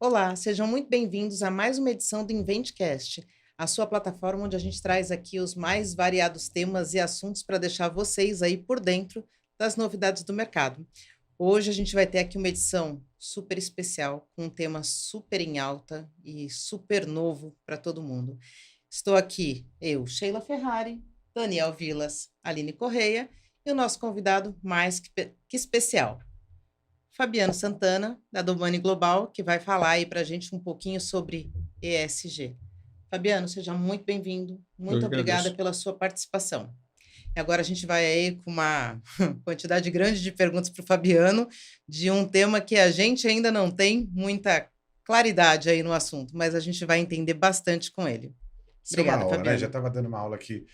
Olá, sejam muito bem-vindos a mais uma edição do InventCast, a sua plataforma onde a gente traz aqui os mais variados temas e assuntos para deixar vocês aí por dentro das novidades do mercado. Hoje a gente vai ter aqui uma edição super especial, com um tema super em alta e super novo para todo mundo. Estou aqui, eu, Sheila Ferrari, Daniel Vilas, Aline Correia e o nosso convidado mais que especial, Fabiano Santana, da Domani Global, que vai falar aí para a gente um pouquinho sobre ESG. Fabiano, seja muito bem-vindo. Muito obrigada pela sua participação. E agora a gente vai aí com uma quantidade grande de perguntas para o Fabiano, de um tema que a gente ainda não tem muita claridade aí no assunto, mas a gente vai entender bastante com ele. Obrigada, uma aula, Fabiano. né? Já estava dando uma aula aqui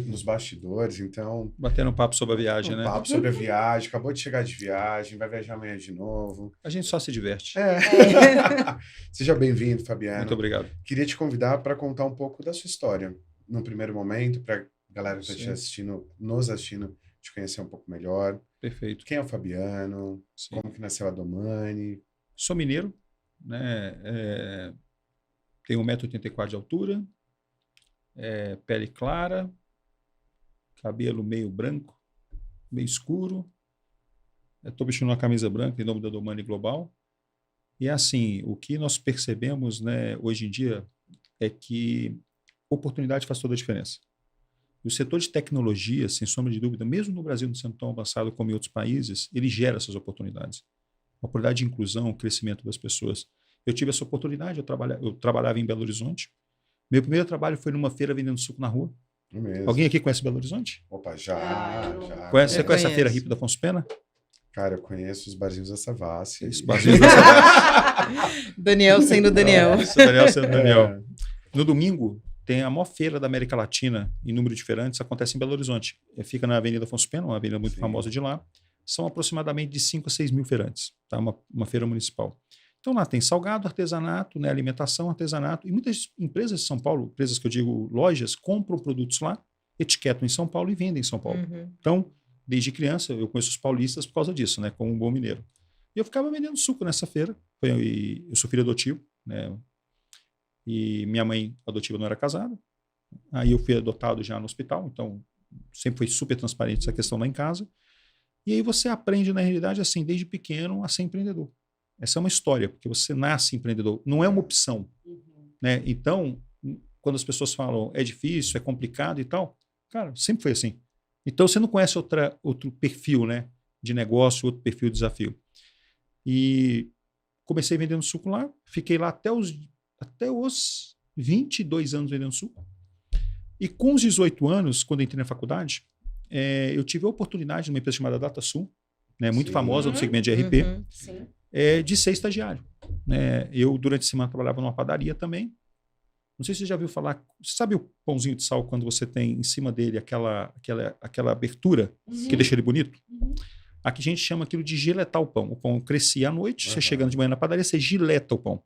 nos bastidores, então... Batendo um papo sobre a viagem, né? Um papo sobre a viagem, acabou de chegar de viagem, vai viajar amanhã de novo. A gente só se diverte. Seja bem-vindo, Fabiano. Muito obrigado. Queria te convidar para contar um pouco da sua história, num primeiro momento, para a galera que está nos assistindo, te conhecer um pouco melhor. Perfeito. Quem é o Fabiano? Sim. Como que nasceu a Domani? Sou mineiro, né? Tenho 1,84 m de altura, pele clara, cabelo meio branco, meio escuro. Estou vestindo uma camisa branca em nome da Domani Global. E assim, o que nós percebemos, né, hoje em dia é que oportunidade faz toda a diferença. E o setor de tecnologia, sem sombra de dúvida, mesmo no Brasil não sendo tão avançado como em outros países, ele gera essas oportunidades. Oportunidade de inclusão, crescimento das pessoas. Eu tive essa oportunidade, eu trabalhava em Belo Horizonte. Meu primeiro trabalho foi numa feira vendendo suco na rua. Mesmo. Alguém aqui conhece Belo Horizonte? Opa, já. Você conhece a feira hippie da Afonso Pena? Cara, eu conheço os barzinhos da Savassi. Os barzinhos da Savassi. Daniel sendo Daniel. Daniel sendo Daniel. No domingo, tem a maior feira da América Latina, em número diferente, acontece em Belo Horizonte. Fica na Avenida Afonso Pena, uma avenida muito famosa de lá. São aproximadamente de 5 a 6 mil feirantes, tá? Uma feira municipal. Então lá tem salgado, artesanato, né, alimentação, artesanato, e muitas empresas de São Paulo, empresas que eu digo lojas, compram produtos lá, etiquetam em São Paulo e vendem em São Paulo. Então, desde criança, eu conheço os paulistas por causa disso, né, como um bom mineiro. E eu ficava vendendo suco nessa feira. Eu sou filho adotivo, né, e minha mãe adotiva não era casada. Aí eu fui adotado já no hospital, então sempre foi super transparente essa questão lá em casa. E aí você aprende, na realidade, assim, desde pequeno a ser empreendedor. Essa é uma história, porque você nasce empreendedor, não é uma opção. Né? Então, quando as pessoas falam é difícil, é complicado e tal, cara, sempre foi assim. Então, você não conhece outro perfil, né, de negócio, outro perfil de desafio. E comecei vendendo suco lá, fiquei lá até os 22 anos vendendo suco. E com os 18 anos, quando entrei na faculdade, eu tive a oportunidade numa empresa chamada DataSul, né, muito famosa no segmento de RP, de ser estagiário. Eu, durante a semana, trabalhava numa padaria também. Não sei se você já ouviu falar. Você sabe o pãozinho de sal, quando você tem em cima dele aquela abertura que deixa ele bonito? Aqui a gente chama aquilo de giletar o pão. O pão crescia à noite, você chegando de manhã na padaria, você gileta o pão.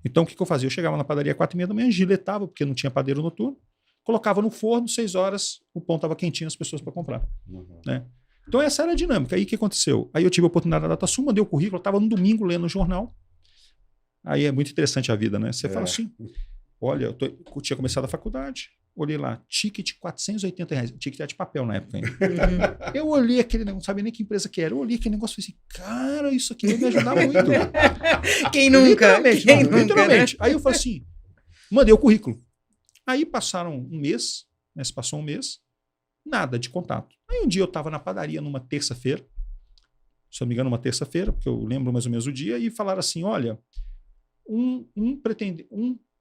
Então, o que eu fazia? Eu chegava na padaria às 4h30 da manhã, giletava, porque não tinha padeiro noturno, colocava no forno, 6 horas, o pão estava quentinho, as pessoas para comprar. Né? Então, essa era a dinâmica. Aí, o que aconteceu? Aí eu tive a oportunidade da DataSul, mandei o currículo, eu estava no domingo lendo o jornal. Aí é muito interessante a vida, né? Você fala assim, olha, eu tinha começado a faculdade, olhei lá, ticket R$480, ticket de papel na época ainda. Eu olhei aquele negócio, não sabia nem que empresa que era, eu olhei aquele negócio e falei assim, cara, isso aqui vai me ajudar muito. Quem nunca? Literalmente. Aí eu falei assim, mandei o currículo. Aí passaram um mês, né, se passou um mês, nada de contato. Aí um dia eu estava na padaria numa terça-feira, se não me engano, uma terça-feira, porque eu lembro mais ou menos o dia, e falaram assim, olha,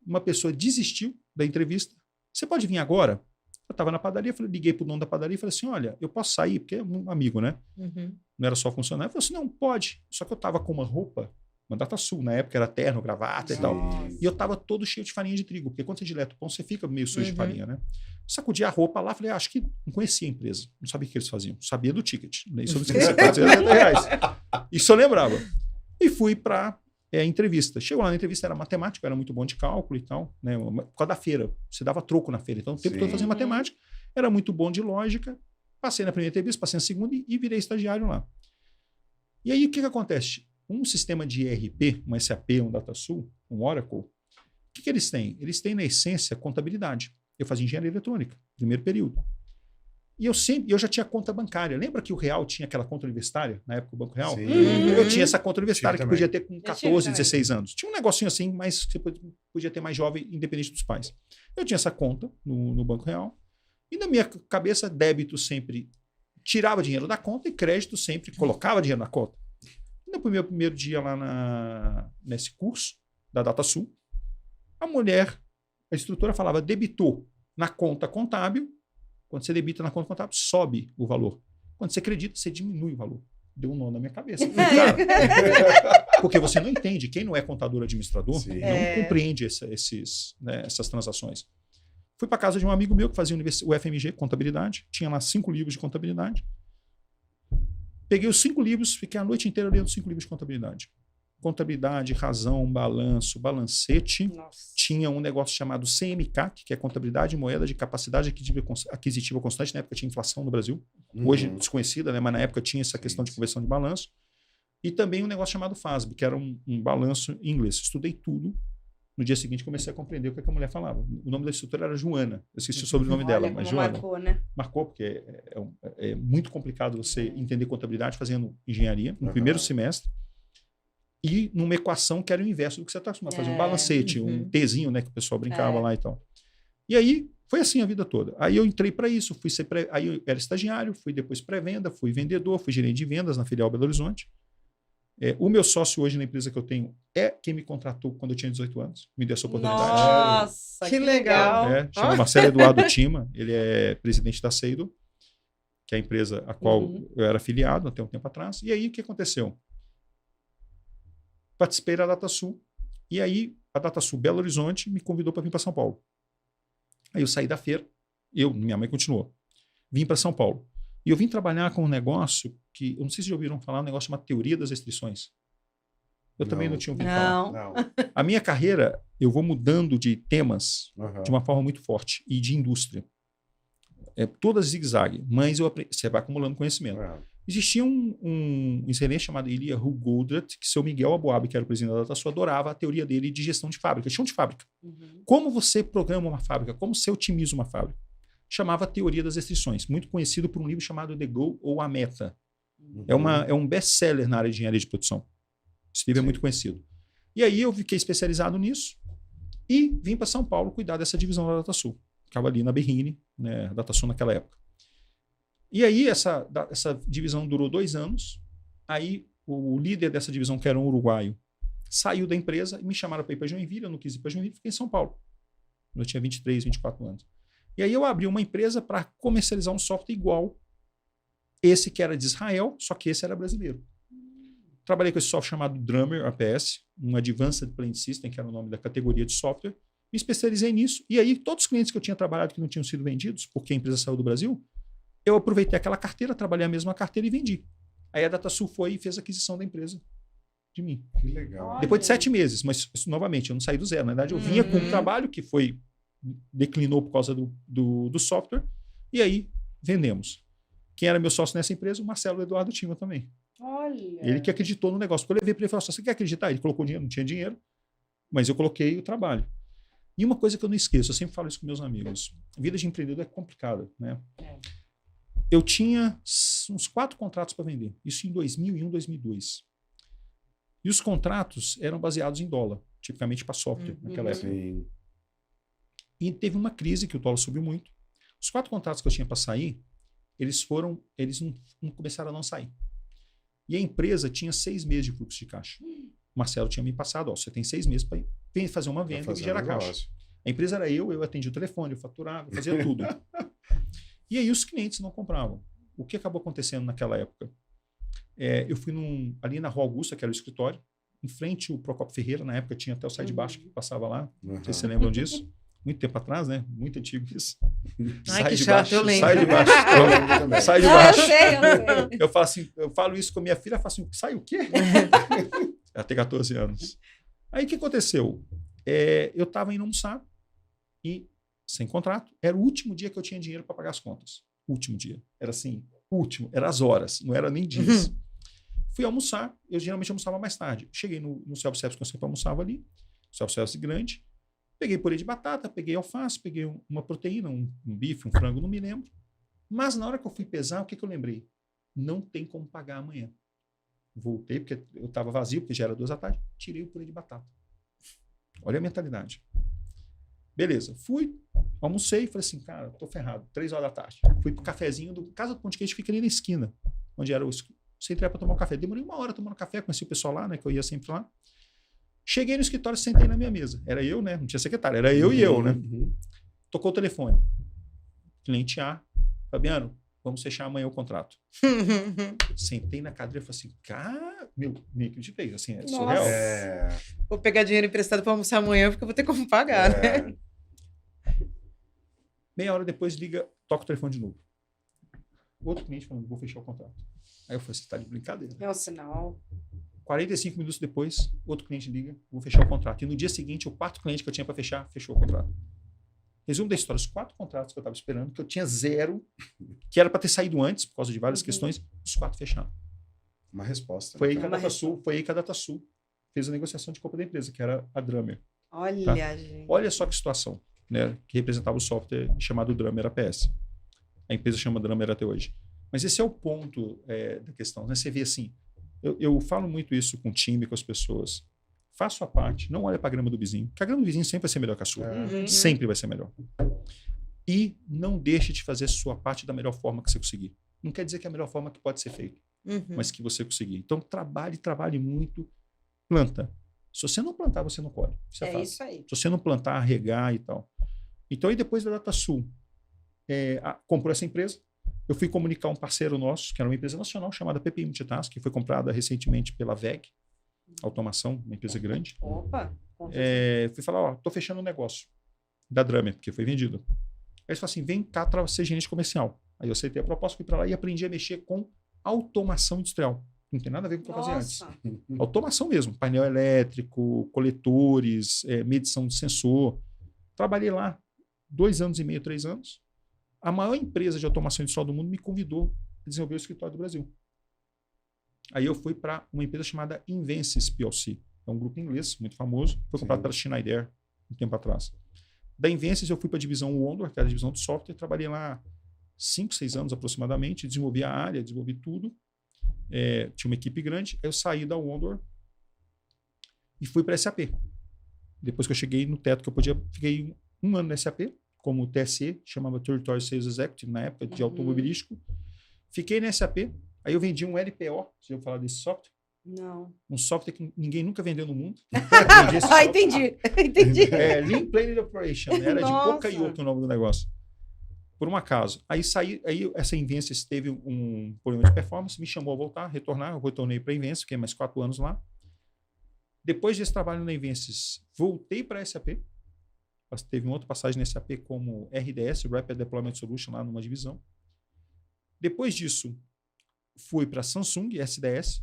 uma pessoa desistiu da entrevista, você pode vir agora? Eu estava na padaria, liguei para o dono da padaria e falei assim, olha, eu posso sair, porque é um amigo, né? Não era só funcionário. Ele falou assim, não, pode. Só que eu estava com uma roupa, uma DataSul, na época era terno, gravata e tal. E eu estava todo cheio de farinha de trigo, porque quando você dileta o pão, você fica meio sujo de farinha, né? Sacudi a roupa lá, falei, acho que não conhecia a empresa, não sabia o que eles faziam, sabia do ticket, isso eu não esqueci, R$480. Isso eu lembrava. E fui para entrevista. Chegou lá na entrevista, era matemática, era muito bom de cálculo e tal, né? Por causa da feira, você dava troco na feira, então o tempo todo fazendo matemática, era muito bom de lógica, passei na primeira entrevista, passei na segunda e virei estagiário lá. E aí o que acontece? Um sistema de ERP, um SAP, um DataSul, um Oracle, o que eles têm? Eles têm, na essência, contabilidade. Eu fazia engenharia eletrônica, primeiro período. E eu já tinha conta bancária. Lembra que o Real tinha aquela conta universitária, na época do Banco Real? Sim. Eu tinha essa conta universitária que também. podia ter com 14, 16 anos. Tinha um negocinho assim, mas você podia ter mais jovem, independente dos pais. Eu tinha essa conta no Banco Real. E na minha cabeça, débito sempre tirava dinheiro da conta e crédito sempre colocava dinheiro na conta. No meu primeiro dia lá nesse curso da DataSul, a instrutora falava, debitou na conta contábil. Quando você debita na conta contábil, sobe o valor. Quando você acredita, você diminui o valor. Deu um nó na minha cabeça. Cara, porque você não entende. Quem não é contador administrador não compreende essas transações. Fui para casa de um amigo meu que fazia o FMG, contabilidade. Tinha lá 5 livros de contabilidade. Peguei os 5 livros, fiquei a noite inteira lendo 5 livros de contabilidade. Contabilidade, razão, balanço, balancete. Nossa. Tinha um negócio chamado CMK, que é Contabilidade e Moeda de Capacidade Aquisitiva Constante. Na época tinha inflação no Brasil. Hoje desconhecida, né? Mas na época tinha essa questão de conversão de balanço. E também um negócio chamado FASB, que era um balanço em inglês. Estudei tudo. No dia seguinte comecei a compreender o que a mulher falava. O nome da instrutora era Joana. Eu esqueci o sobrenome dela, mas Joana. Marcou, né? Marcou, porque é muito complicado você entender contabilidade fazendo engenharia no primeiro semestre. E numa equação que era o inverso do que você está acostumado a fazer. Um balancete, um Tzinho, né? Que o pessoal brincava lá e tal. E aí, foi assim a vida toda. Aí eu entrei para isso. Aí eu era estagiário, fui depois pré-venda, fui vendedor, fui gerente de vendas na filial Belo Horizonte. O meu sócio hoje na empresa que eu tenho é quem me contratou quando eu tinha 18 anos. Me deu essa oportunidade. Nossa, que legal. Chama Marcelo Eduardo Tima. Ele é presidente da Seido, que é a empresa a qual eu era afiliado até um tempo atrás. E aí, o que aconteceu? Participei da DataSul, e aí a DataSul Belo Horizonte me convidou para vir para São Paulo. Aí eu saí da feira, minha mãe continuou, vim para São Paulo. E eu vim trabalhar com um negócio que, eu não sei se já ouviram falar, um negócio chamado Teoria das Restrições. Eu também não tinha ouvido falar. Não. A minha carreira, eu vou mudando de temas de uma forma muito forte, e de indústria. Todas zigue-zague, mas você vai acumulando conhecimento. Existia um israelense chamado Eliyahu Goldratt, que seu Miguel Aboab, que era o presidente da DataSul, adorava a teoria dele de gestão de fábrica, chão de fábrica. Como você programa uma fábrica, como você otimiza uma fábrica. Chamava a teoria das restrições, muito conhecido por um livro chamado The Goal ou A Meta. É um best-seller na área de engenharia de produção. Esse livro é muito conhecido. E aí eu fiquei especializado nisso e vim para São Paulo cuidar dessa divisão da DataSul. Ficava ali na Berrini, né, a DataSul naquela época. E aí essa divisão durou 2 anos. Aí o líder dessa divisão, que era um uruguaio, saiu da empresa e me chamaram para ir para Joinville. Eu não quis ir para Joinville, fiquei em São Paulo. Eu tinha 23, 24 anos. E aí eu abri uma empresa para comercializar um software igual esse que era de Israel, só que esse era brasileiro. Trabalhei com esse software chamado Drummer APS, um Advanced Plant System, que era o nome da categoria de software. Me especializei nisso. E aí todos os clientes que eu tinha trabalhado que não tinham sido vendidos, porque a empresa saiu do Brasil, eu aproveitei aquela carteira, trabalhei a mesma carteira e vendi. Aí a DataSul foi e fez a aquisição da empresa de mim. Que legal. Depois de 7 meses, mas novamente, eu não saí do zero. Na verdade, eu vinha com um trabalho que declinou por causa do software, e aí vendemos. Quem era meu sócio nessa empresa? O Marcelo Eduardo Tima também. Olha. Ele que acreditou no negócio. Porque eu levei para ele e falei, você quer acreditar? Ele colocou dinheiro, não tinha dinheiro, mas eu coloquei o trabalho. E uma coisa que eu não esqueço, eu sempre falo isso com meus amigos, a vida de empreendedor é complicada, né? Eu tinha uns 4 contratos para vender, isso em 2001, 2002. E os contratos eram baseados em dólar, tipicamente para software, naquela época. Sim. E teve uma crise que o dólar subiu muito. Os 4 contratos que eu tinha para sair, eles não começaram a não sair. E a empresa tinha 6 meses de fluxo de caixa. O Marcelo tinha me passado, você tem 6 meses para fazer uma venda e gerar caixa. A empresa era eu atendia o telefone, eu faturava, eu fazia tudo. E aí os clientes não compravam. O que acabou acontecendo naquela época? Eu fui ali na Rua Augusta, que era o escritório, em frente ao Procopio Ferreira, na época tinha até o Sai de Baixo que passava lá. Não sei se vocês lembram disso. Muito tempo atrás, né? Muito antigo isso. Ai, que chato, eu lembro. Sai de baixo. Sai de baixo. Eu sei. Eu falo assim, eu falo isso com a minha filha, ela fala assim, sai o quê? Ela tem 14 anos. Aí o que aconteceu? Eu estava indo almoçar e, sem contrato, era o último dia que eu tinha dinheiro para pagar as contas. Último dia. Era assim, último. Era as horas, não era nem dias. Fui almoçar, eu geralmente almoçava mais tarde. Cheguei no self-service que eu sempre almoçava ali, self-service grande, peguei purê de batata, peguei alface, peguei uma proteína, um bife, um frango, não me lembro. Mas na hora que eu fui pesar, o que eu lembrei? Não tem como pagar amanhã. Voltei, porque eu estava vazio, porque já era 2 da tarde, tirei o purê de batata. Olha a mentalidade. Beleza, fui, almocei, falei assim, cara, tô ferrado, 3 horas da tarde. Fui pro cafezinho do Casa do Pão de Queijo, fica ali na esquina, onde era o... Sentei para tomar um café. Demorei 1 hora tomando café, conheci o pessoal lá, né, que eu ia sempre lá. Cheguei no escritório, sentei na minha mesa. Era eu, né, não tinha secretário, era eu e eu, né. Tocou o telefone. Cliente A, Fabiano, vamos fechar amanhã o contrato. Sentei na cadeira e falei assim, cara, meu, nem acreditei, assim, é surreal. Vou pegar dinheiro emprestado para almoçar amanhã, porque eu vou ter como pagar, né? Meia hora depois, liga, toca o telefone de novo. Outro cliente falando, vou fechar o contrato. Aí eu falei, você tá de brincadeira. É um sinal. 45 minutos depois, outro cliente liga, vou fechar o contrato. E no dia seguinte, o 4º cliente que eu tinha para fechar, fechou o contrato. Resumo da história, os 4 contratos que eu estava esperando, que eu tinha 0, que era para ter saído antes, por causa de várias questões, os 4 fecharam. Uma resposta. Foi aí que a DataSul fez a negociação de compra da empresa, que era a Drummer. Olha, Tá? gente. Olha só que situação, né? Que representava o software chamado Drummer APS. A empresa chama Drummer até hoje. Mas esse é o ponto da questão, né? Você vê assim, eu falo muito isso com o time, com as pessoas. Faça a sua parte, não olha para a grama do vizinho, porque a grama do vizinho sempre vai ser melhor que a sua. Sempre vai ser melhor. E não deixe de fazer a sua parte da melhor forma que você conseguir. Não quer dizer que é a melhor forma que pode ser feito, mas que você conseguir. Então, trabalhe muito, planta. Se você não plantar, você não colhe. Isso é fácil. Isso aí. Se você não plantar, regar e tal. Então, aí depois da DataSul, comprou essa empresa. Eu fui comunicar um parceiro nosso, que era uma empresa nacional chamada PPI Multitask, que foi comprada recentemente pela VEG, Automação, uma empresa grande. Opa! Fui falar, ó, tô fechando um negócio da Drummer, porque foi vendido. Aí eles falaram assim, vem cá para ser gerente comercial. Aí eu aceitei a proposta, fui para lá e aprendi a mexer com automação industrial. Não tem nada a ver com o que eu fazia antes. Automação mesmo, painel elétrico, coletores, medição de sensor. Trabalhei lá 2 anos e meio, 3 anos. A maior empresa de automação industrial do mundo me convidou a desenvolver o escritório do Brasil. Aí eu fui para uma empresa chamada Invensys PLC. É um grupo inglês muito famoso. Foi comprado pela Schneider um tempo atrás. Da Invensys eu fui para a divisão Wondor, que era a divisão de software. Trabalhei lá 5, 6 anos aproximadamente. Desenvolvi a área, desenvolvi tudo. Tinha uma equipe grande. Aí eu saí da Wondor e fui para a SAP. Depois que eu cheguei no teto que eu podia, fiquei 1 ano na SAP, como TSE, chamava Territory Sales Executive, na época de automobilístico. Fiquei na SAP. Aí eu vendi um LPO, você já falar desse software? Não. Um software que ninguém nunca vendeu no mundo. Entendi. Lean Planning Operation. Era de boca e outro o nome do negócio. Por um acaso. Aí essa Invensys teve um problema de performance, me chamou a voltar, retornar. Eu retornei para a Invensys, fiquei mais 4 anos lá. Depois desse trabalho na Invensys, voltei para a SAP. Teve uma outra passagem na SAP como RDS, Rapid Deployment Solution, lá numa divisão. Depois disso, fui para Samsung SDS.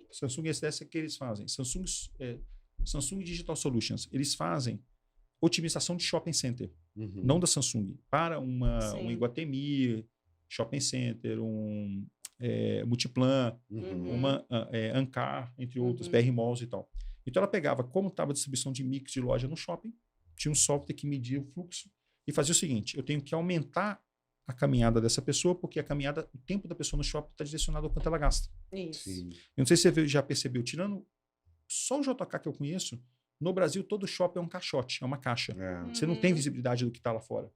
Samsung SDS é o que eles fazem. Samsung Digital Solutions. Eles fazem otimização de shopping center. Não da Samsung. Para um Iguatemi, shopping center, um Multiplan, uma Ancar, entre outros, BR Malls e tal. Então ela pegava como estava a distribuição de mix de loja no shopping, tinha um software que media o fluxo e fazia o seguinte, eu tenho que aumentar a caminhada dessa pessoa, porque o tempo da pessoa no shopping está direcionado ao quanto ela gasta. Isso. Eu não sei se você já percebeu, tirando só o JK que eu conheço, no Brasil todo shopping é um caixote, é uma caixa. Você não tem visibilidade do que está lá fora.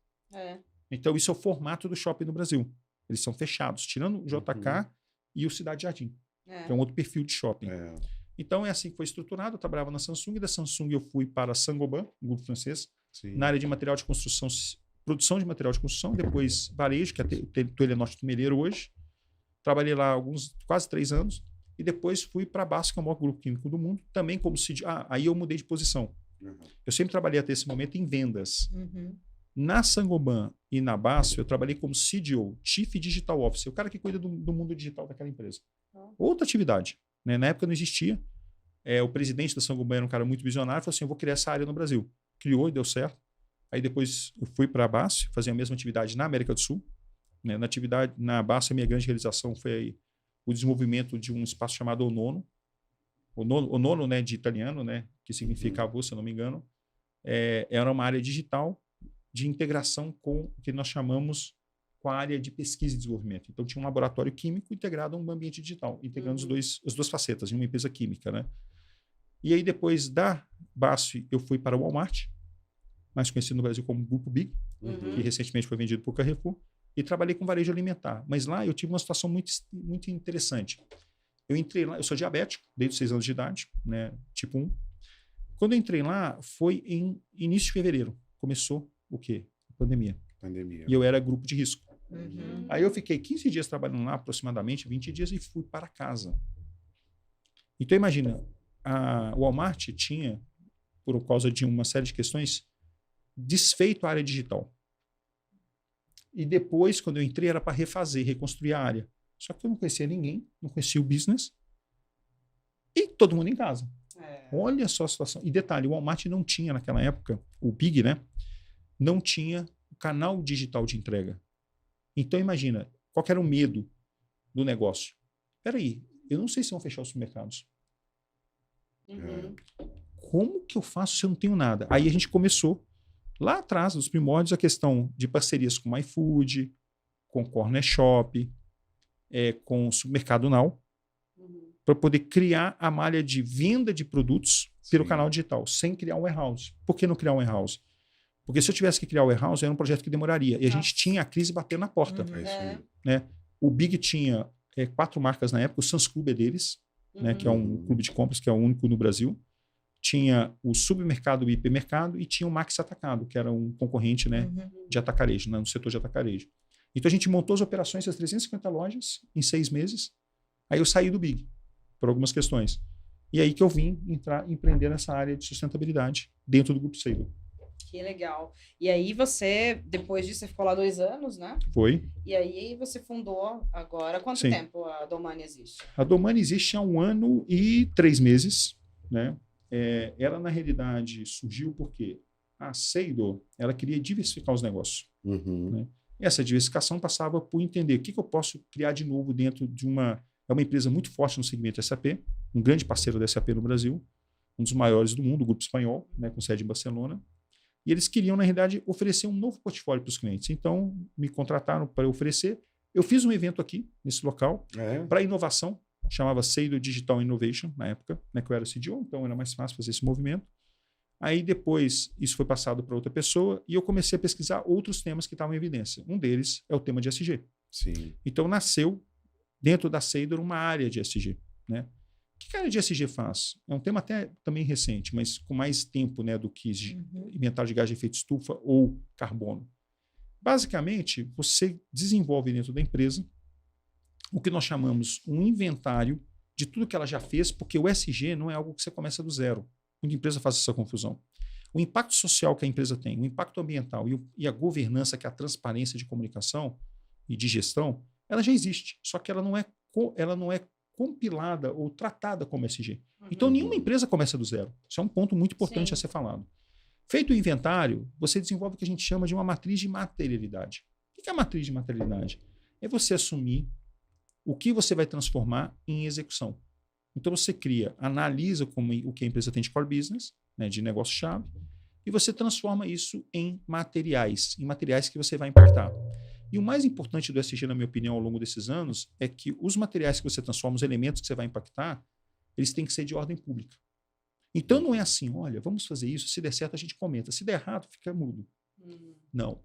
Então isso é o formato do shopping no Brasil. Eles são fechados, tirando o JK e o Cidade Jardim, que é um outro perfil de shopping. Então é assim que foi estruturado, eu trabalhava na Samsung, e da Samsung eu fui para a Saint-Gobain, um grupo francês, na área de material de construção, produção de material de construção, depois varejo, que é o Telenorte do Meleiro hoje. Trabalhei lá quase 3 anos, e depois fui para a BASF, que é o maior grupo químico do mundo, também como CDO. Aí eu mudei de posição. Eu sempre trabalhei até esse momento em vendas. Na Saint-Gobain e na BASF, eu trabalhei como CDO, Chief Digital Officer, o cara que cuida do mundo digital daquela empresa. Outra atividade. Né? Na época não existia. O presidente da Saint-Gobain era um cara muito visionário, falou assim, eu vou criar essa área no Brasil. Criou e deu certo. Aí depois eu fui para a BASF, fazer a mesma atividade na América do Sul. Né? Na BASF, a minha grande realização foi aí o desenvolvimento de um espaço chamado Onono. Onono, né, de italiano, né, que significa avô, se eu não me engano. Era uma área digital de integração com o que nós chamamos com a área de pesquisa e desenvolvimento. Então, tinha um laboratório químico integrado a um ambiente digital, integrando as duas facetas, em uma empresa química, né? E aí, depois da BASF, eu fui para o Walmart, mais conhecido no Brasil como Grupo Big, que recentemente foi vendido por Carrefour, e trabalhei com varejo alimentar. Mas lá eu tive uma situação muito, muito interessante. Eu entrei lá, eu sou diabético, desde os 6 anos de idade, né, tipo 1. Quando eu entrei lá, foi em início de fevereiro. Começou o quê? A pandemia. E eu era grupo de risco. Aí eu fiquei 15 dias trabalhando lá, aproximadamente 20 dias, e fui para casa. Então, imagina, o Walmart tinha, por causa de uma série de questões, desfeito a área digital. E depois, quando eu entrei, era para refazer, reconstruir a área. Só que eu não conhecia ninguém, não conhecia o business, e todo mundo em casa. Olha só a situação. E detalhe, o Walmart não tinha naquela época, o Big, né? Não tinha o canal digital de entrega. Então, imagina, qual que era o medo do negócio? Espera aí, eu não sei se vão fechar os supermercados. Como que eu faço se eu não tenho nada? Aí a gente começou, lá atrás, nos primórdios, a questão de parcerias com o iFood, com o Corner Shop, com o Supermercado Now, para poder criar a malha de venda de produtos pelo canal digital, sem criar um warehouse. Por que não criar um warehouse? Porque se eu tivesse que criar o warehouse, era um projeto que demoraria. E a gente tinha a crise batendo na porta. Né? O Big tinha 4 marcas na época, o Sam's Club é deles, né, que é um clube de compras que é o único no Brasil. Tinha o Supermercado e o Hipermercado e tinha o Max Atacado, que era um concorrente, né, de atacarejo, né, no setor de atacarejo. Então a gente montou as operações das 350 lojas em 6 meses. Aí eu saí do Big, por algumas questões. E aí que eu vim empreender nessa área de sustentabilidade dentro do Grupo Seidor. Que legal. E aí você, depois disso, você ficou lá 2 anos, né? Foi. E aí você fundou agora, quanto tempo a Domani existe? A Domani existe há 1 ano e 3 meses, né? Ela, na realidade, surgiu porque a Seidor, ela queria diversificar os negócios. Né? Essa diversificação passava por entender o que eu posso criar de novo dentro de uma empresa muito forte no segmento SAP, um grande parceiro da SAP no Brasil, um dos maiores do mundo, o Grupo Espanhol, né, com sede em Barcelona. E eles queriam, na realidade, oferecer um novo portfólio para os clientes. Então, me contrataram para oferecer. Eu fiz um evento aqui, nesse local, para inovação, chamava Seidor Digital Innovation, na época, né, que eu era CDO, então era mais fácil fazer esse movimento. Aí, depois, isso foi passado para outra pessoa e eu comecei a pesquisar outros temas que estavam em evidência. Um deles é o tema de ESG. Então, nasceu, dentro da Seidor, uma área de ESG, né? O que a área de ESG faz? É um tema até também recente, mas com mais tempo, né, do que inventário de gás de efeito estufa ou carbono. Basicamente, você desenvolve dentro da empresa o que nós chamamos um inventário de tudo que ela já fez, porque o ESG não é algo que você começa do zero. Muita empresa faz essa confusão. O impacto social que a empresa tem, o impacto ambiental e a governança, que é a transparência de comunicação e de gestão, ela já existe, só que ela não é compilada ou tratada como ESG. Então, nenhuma empresa começa do zero. Isso é um ponto muito importante a ser falado. Feito o inventário, você desenvolve o que a gente chama de uma matriz de materialidade. O que é a matriz de materialidade? É você assumir o que você vai transformar em execução. Então, você analisa o que a empresa tem de core business, né, de negócio-chave, e você transforma isso em materiais que você vai impactar. E o mais importante do ESG, na minha opinião, ao longo desses anos, é que os materiais que você transforma, os elementos que você vai impactar, eles têm que ser de ordem pública. Então, não é assim, olha, vamos fazer isso, se der certo a gente comenta, se der errado, fica mudo. Não.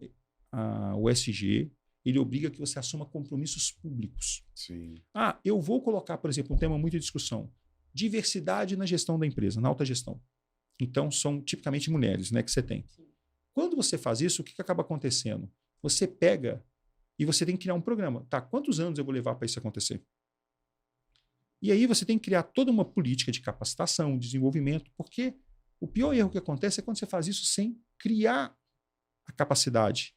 O ESG, ele obriga que você assuma compromissos públicos. Eu vou colocar, por exemplo, um tema muito de discussão, diversidade na gestão da empresa, na alta gestão. Então, são tipicamente mulheres, né, que você tem. Quando você faz isso, o que acaba acontecendo? Você pega e você tem que criar um programa. Tá, quantos anos eu vou levar para isso acontecer? E aí você tem que criar toda uma política de capacitação, desenvolvimento, porque o pior erro que acontece é quando você faz isso sem criar a capacidade.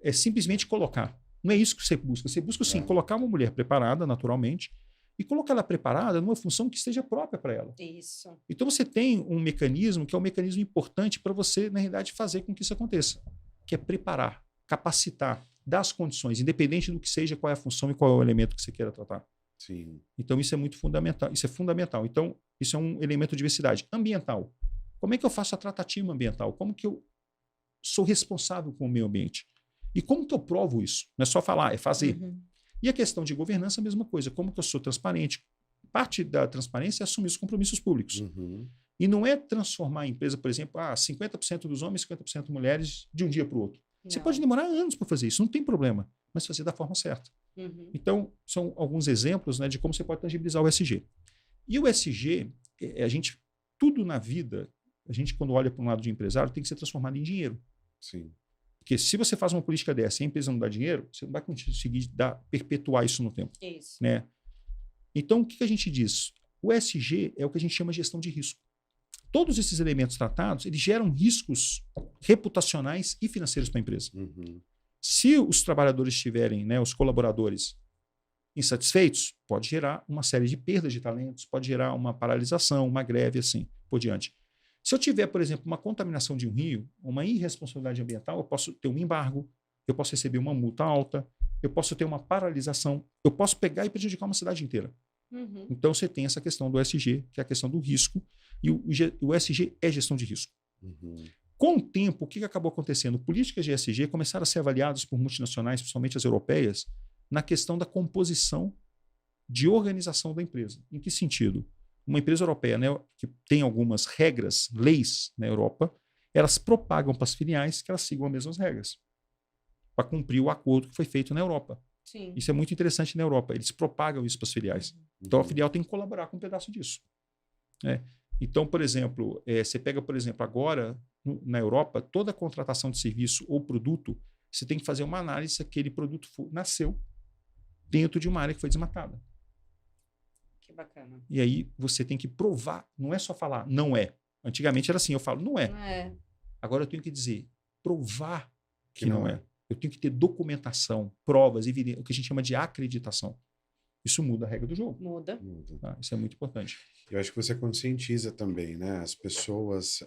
É simplesmente colocar. Não é isso que você busca. Você busca, sim, colocar uma mulher preparada, naturalmente, e colocar ela preparada numa função que seja própria para ela. Isso. Então você tem um mecanismo que é um mecanismo importante para você, na realidade, fazer com que isso aconteça, que é preparar, capacitar, dar as condições, independente do que seja, qual é a função e qual é o elemento que você queira tratar. Sim. Então, isso é muito fundamental. Isso é fundamental. Então, isso é um elemento de diversidade. Ambiental. Como é que eu faço a tratativa ambiental? Como que eu sou responsável com o meio ambiente? E como que eu provo isso? Não é só falar, é fazer. Uhum. E a questão de governança, a mesma coisa. Como que eu sou transparente? Parte da transparência é assumir os compromissos públicos. Uhum. E não é transformar a empresa, por exemplo, 50% dos homens, 50% mulheres, de um dia para o outro. Você Não. pode demorar anos para fazer isso, não tem problema, mas fazer da forma certa. Uhum. Então, são alguns exemplos, né, de como você pode tangibilizar o ESG. E o ESG, tudo na vida, a gente, quando olha para um lado de empresário, tem que ser transformado em dinheiro. Sim. Porque se você faz uma política dessa e a empresa não dá dinheiro, você não vai conseguir perpetuar isso no tempo. Isso. Né? Então, o que a gente diz? O ESG é o que a gente chama de gestão de risco. Todos esses elementos tratados, eles geram riscos reputacionais e financeiros para a empresa. Uhum. Se os trabalhadores estiverem, né, os colaboradores, insatisfeitos, pode gerar uma série de perdas de talentos, pode gerar uma paralisação, uma greve, assim por diante. Se eu tiver, por exemplo, uma contaminação de um rio, uma irresponsabilidade ambiental, eu posso ter um embargo, eu posso receber uma multa alta, eu posso ter uma paralisação, eu posso pegar e prejudicar uma cidade inteira. Uhum. Então, você tem essa questão do ESG, que é a questão do risco, e o ESG é gestão de risco. Uhum. Com o tempo, o que acabou acontecendo? Políticas de ESG começaram a ser avaliadas por multinacionais, principalmente as europeias, na questão da composição de organização da empresa. Em que sentido? Uma empresa europeia, né, que tem algumas regras, leis na Europa, elas propagam para as filiais que elas sigam as mesmas regras, para cumprir o acordo que foi feito na Europa. Sim. Isso é muito interessante na Europa, eles propagam isso para as filiais. Então, a filial tem que colaborar com um pedaço disso. Né? Então, por exemplo, você pega, por exemplo, agora, na Europa, toda contratação de serviço ou produto, você tem que fazer uma análise se aquele produto nasceu dentro de uma área que foi desmatada. Que bacana. E aí você tem que provar, não é só falar, não é. Antigamente era assim, eu falo, não é. Não é. Agora eu tenho que dizer, provar que não é. Eu tenho que ter documentação, provas, evidências, o que a gente chama de acreditação. Isso muda a regra do jogo. Muda. Tá? Isso é muito importante. Eu acho que você conscientiza também, né? As pessoas,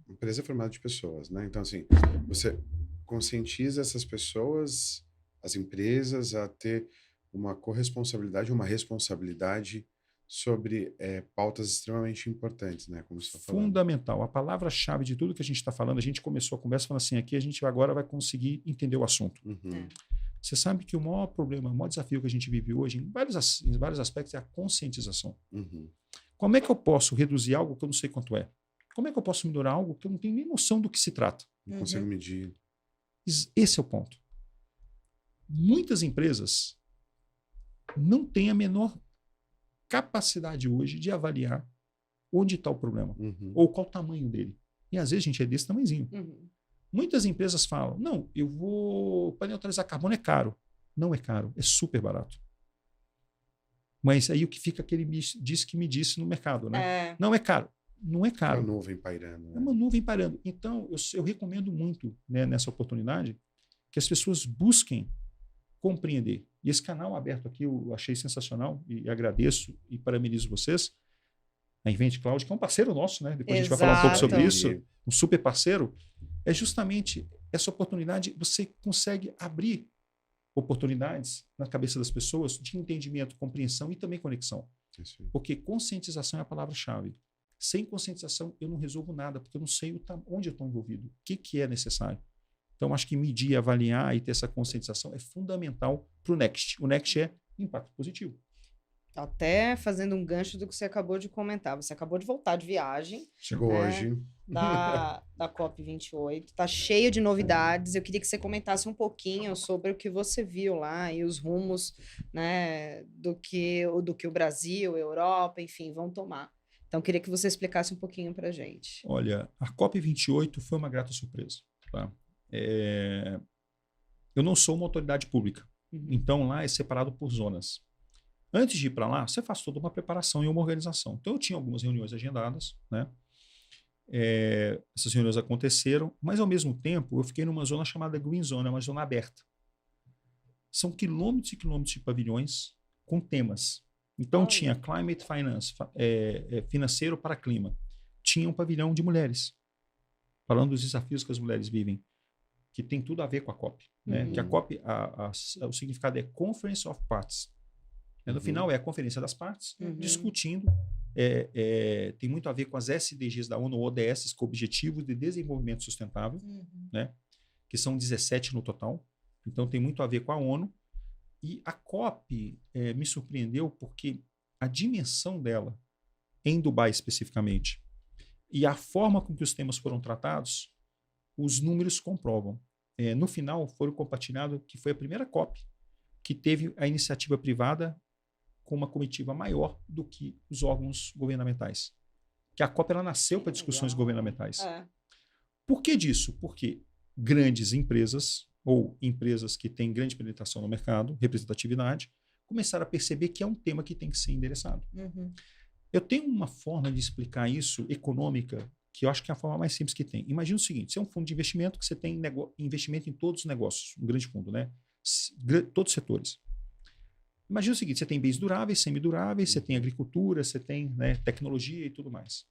empresa é formada de pessoas, né? Então, assim, você conscientiza essas pessoas, as empresas, a ter uma corresponsabilidade, uma responsabilidade sobre pautas extremamente importantes, né? Como você está falando. Fundamental. A palavra-chave de tudo que a gente está falando, a gente começou a conversa falando assim, aqui a gente agora vai conseguir entender o assunto. Uhum. Você sabe que o maior problema, o maior desafio que a gente vive hoje, em vários aspectos, é a conscientização. Uhum. Como é que eu posso reduzir algo que eu não sei quanto é? Como é que eu posso melhorar algo que eu não tenho nem noção do que se trata? Não consigo medir. Esse é o ponto. Muitas empresas não têm a menor capacidade hoje de avaliar onde está o problema, ou qual o tamanho dele. E às vezes a gente é desse tamanhozinho. Uhum. Muitas empresas falam, não, para neutralizar carbono é caro. Não é caro, é super barato. Mas aí o que fica aquele disse que me disse no mercado, né? Não é caro. Não é caro. É uma nuvem pairando. Né? É uma nuvem pairando. Então, eu recomendo muito, né, nessa oportunidade que as pessoas busquem compreender. E esse canal aberto aqui eu achei sensacional e agradeço e parabenizo vocês. A Invent Cloud, que é um parceiro nosso, né? Depois a gente vai falar um pouco sobre isso. Um super parceiro. É justamente essa oportunidade, você consegue abrir oportunidades na cabeça das pessoas de entendimento, compreensão e também conexão. Porque conscientização é a palavra-chave. Sem conscientização, eu não resolvo nada, porque eu não sei onde eu estou envolvido, o que é necessário. Então, acho que medir, avaliar e ter essa conscientização é fundamental para o Next. O Next é impacto positivo. Até fazendo um gancho do que você acabou de comentar. Você acabou de voltar de viagem. Chegou hoje. Da COP28. Tá cheio de novidades. Eu queria que você comentasse um pouquinho sobre o que você viu lá e os rumos, né, do que o Brasil, a Europa, enfim, vão tomar. Então, queria que você explicasse um pouquinho para a gente. Olha, a COP28 foi uma grata surpresa. Tá? Eu não sou uma autoridade pública. Então, lá é separado por zonas. Antes de ir para lá, você faz toda uma preparação e uma organização. Então, eu tinha algumas reuniões agendadas, né? Essas reuniões aconteceram, mas, ao mesmo tempo, eu fiquei numa zona chamada Green Zone, uma zona aberta. São quilômetros e quilômetros de pavilhões com temas. Então, tinha Climate Finance, financeiro para clima. Tinha um pavilhão de mulheres, falando dos desafios que as mulheres vivem, que tem tudo a ver com a COP. Né? Que a COP, o significado é Conference of Parties. No final, é a Conferência das Partes discutindo. Tem muito a ver com as SDGs da ONU, ODS, com Objetivos de Desenvolvimento Sustentável, né? Que são 17 no total. Então, tem muito a ver com a ONU. E a COP me surpreendeu porque a dimensão dela, em Dubai especificamente, e a forma com que os temas foram tratados, os números comprovam. No final, foram compartilhados que foi a primeira COP que teve a iniciativa privada com uma comitiva maior do que os órgãos governamentais. Que a COP ela nasceu para discussões governamentais. Por que disso? Porque grandes empresas, ou empresas que têm grande penetração no mercado, representatividade, começaram a perceber que é um tema que tem que ser endereçado. Eu tenho uma forma de explicar isso econômica, que eu acho que é a forma mais simples que tem. Imagina o seguinte, você é um fundo de investimento que você tem investimento em todos os negócios, um grande fundo, né? Todos os setores. Imagina o seguinte, você tem bens duráveis, semiduráveis, você tem agricultura, você tem, né, tecnologia e tudo mais.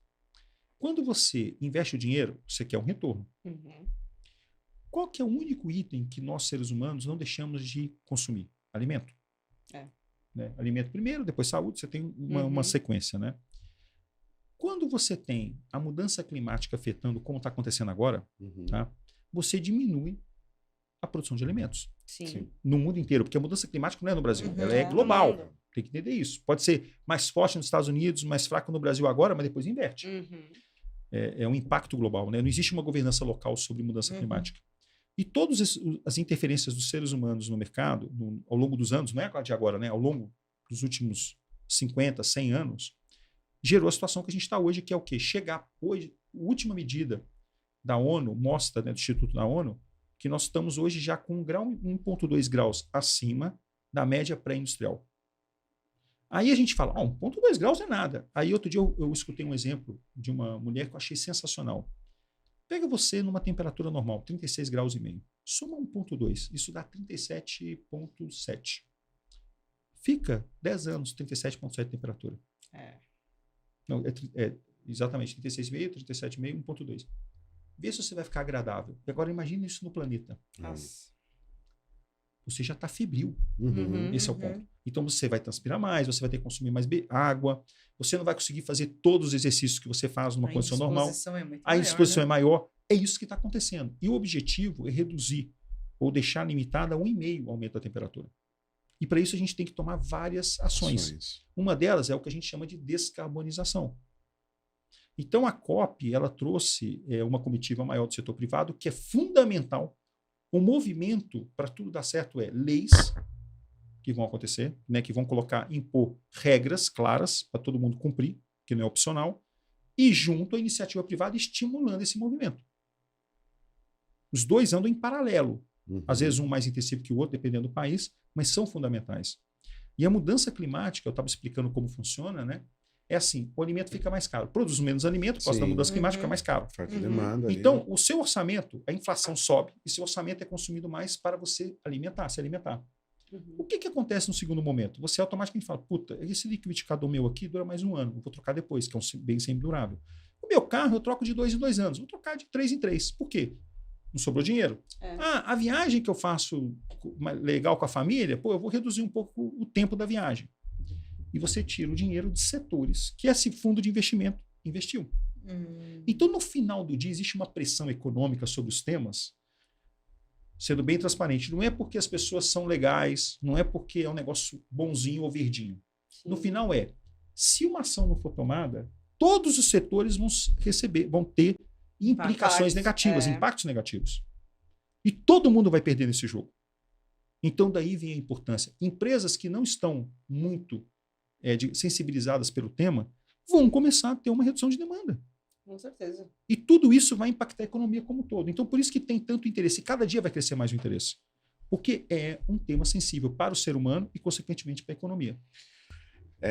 Quando você investe o dinheiro, você quer um retorno. Qual que é o único item que nós, seres humanos, não deixamos de consumir? Alimento. Né? Alimento primeiro, depois saúde, você tem uma sequência. Né? Quando você tem a mudança climática afetando, como está acontecendo agora, tá? Você diminui a produção de alimentos. Sim. No mundo inteiro, porque a mudança climática não é no Brasil, ela é global. Tem que entender isso. Pode ser mais forte nos Estados Unidos, mais fraco no Brasil agora, mas depois inverte. É um impacto global, né? Não existe uma governança local sobre mudança climática. E todas as interferências dos seres humanos no mercado, ao longo dos anos, não é de agora, né? Ao longo dos últimos 50, 100 anos, gerou a situação que a gente está hoje, que é o quê? Chegar hoje, a última medida da ONU, mostra, né, do Instituto da ONU, que nós estamos hoje já com 1,2 graus acima da média pré-industrial. Aí a gente fala, 1,2 graus é nada. Aí outro dia eu escutei um exemplo de uma mulher que eu achei sensacional. Pega você numa temperatura normal, 36 graus e meio. Soma 1,2, isso dá 37,7. Fica 10 anos, 37,7 temperatura. Não, exatamente, 36,5, 37,5, 1,2. Vê se você vai ficar agradável. E agora imagine isso no planeta. Nossa. Você já está febril. Esse é o ponto. Então você vai transpirar mais, você vai ter que consumir mais água, você não vai conseguir fazer todos os exercícios que você faz numa condição normal. A indisposição é maior. É isso que está acontecendo. E o objetivo é reduzir ou deixar limitada a 1,5 o aumento da temperatura. E para isso a gente tem que tomar várias ações. Uma delas é o que a gente chama de descarbonização. Então a COP ela trouxe uma comitiva maior do setor privado, que é fundamental. O movimento para tudo dar certo é leis que vão acontecer, né, que vão impor regras claras para todo mundo cumprir, que não é opcional, e junto à iniciativa privada estimulando esse movimento. Os dois andam em paralelo. Às vezes um mais intensivo que o outro, dependendo do país, mas são fundamentais. E a mudança climática, eu estava explicando como funciona, né? É assim, o alimento fica mais caro. Produz menos alimento, por causa da mudança climática, fica mais caro. Demanda, então, o seu orçamento, a inflação sobe, e seu orçamento é consumido mais para você se alimentar. O que acontece no segundo momento? Você automaticamente fala, puta, esse liquidificador meu aqui dura mais um ano, eu vou trocar depois, que é um bem semi-durável. O meu carro eu troco de 2 em 2 anos, vou trocar de 3 em 3. Por quê? Não sobrou dinheiro. A viagem que eu faço legal com a família, eu vou reduzir um pouco o tempo da viagem. E você tira o dinheiro de setores que esse fundo de investimento investiu. Então, no final do dia, existe uma pressão econômica sobre os temas, sendo bem transparente. Não é porque as pessoas são legais, não é porque é um negócio bonzinho ou verdinho. No final se uma ação não for tomada, todos os setores vão ter implicações negativas, impactos negativos. E todo mundo vai perder nesse jogo. Então, daí vem a importância. Empresas que não estão muito sensibilizadas pelo tema vão começar a ter uma redução de demanda. Com certeza. E tudo isso vai impactar a economia como um todo. Então, por isso que tem tanto interesse. E cada dia vai crescer mais o interesse. Porque é um tema sensível para o ser humano e, consequentemente, para a economia.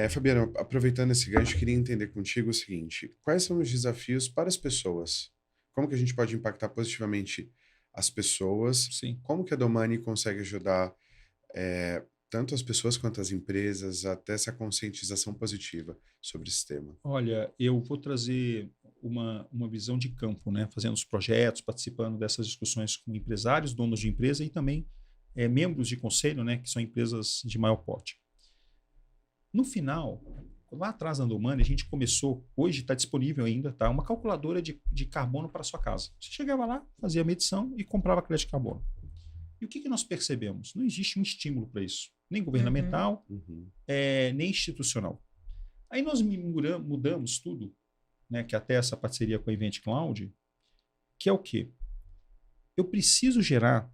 Fabiano, aproveitando esse gancho, queria entender contigo o seguinte. Quais são os desafios para as pessoas? Como que a gente pode impactar positivamente as pessoas? Sim. Como que a Domani consegue ajudar tanto as pessoas quanto as empresas a ter essa conscientização positiva sobre esse tema? Olha, eu vou trazer uma visão de campo, né? Fazendo os projetos, participando dessas discussões com empresários, donos de empresa e também membros de conselho, né? Que são empresas de maior porte. No final, lá atrás na Andomani, a gente começou, hoje está disponível ainda, tá? Uma calculadora de carbono para a sua casa. Você chegava lá, fazia a medição e comprava crédito de carbono. E o que nós percebemos? Não existe um estímulo para isso, nem governamental, nem institucional. Aí nós mudamos tudo, né, que até essa parceria com a Event Cloud, que é o quê? Eu preciso gerar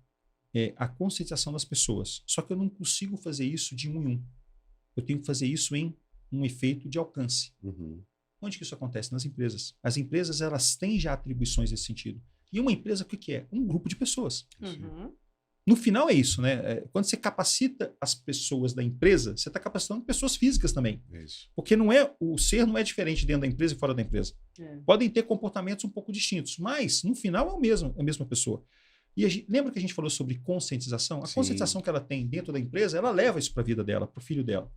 a conscientização das pessoas, só que eu não consigo fazer isso de um em um. Eu tenho que fazer isso em um efeito de alcance. Onde que isso acontece? Nas empresas. As empresas, elas têm já atribuições nesse sentido. E uma empresa, o que é? Um grupo de pessoas. No final é isso, né? Quando você capacita as pessoas da empresa, você está capacitando pessoas físicas também. Isso. Porque o ser não é diferente dentro da empresa e fora da empresa. Podem ter comportamentos um pouco distintos, mas no final é a mesma pessoa. E lembra que a gente falou sobre conscientização? A conscientização que ela tem dentro da empresa, ela leva isso para a vida dela, para o filho dela.